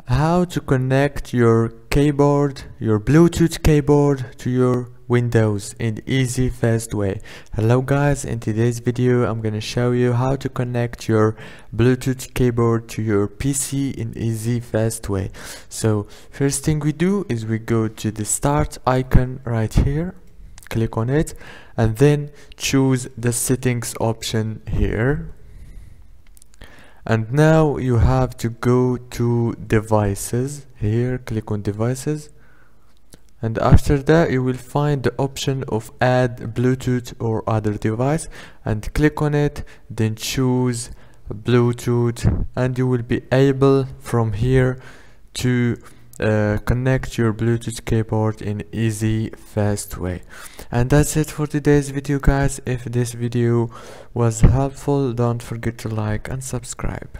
how to connect your keyboard, your Bluetooth keyboard, to your Windows in easy, fast way. Hello guys, in today's video I'm gonna show you how to connect your Bluetooth keyboard to your PC in easy, fast way. So first thing we do is we go to the start icon right here, click on it, and then choose the settings option here. And now you have to go to devices here, click on devices, and after that you will find the option of add Bluetooth or other device, and click on it, then choose Bluetooth, and you will be able from here to connect your Bluetooth keyboard in easy, fast way. And that's it for today's video guys. If this video was helpful, don't forget to like and subscribe.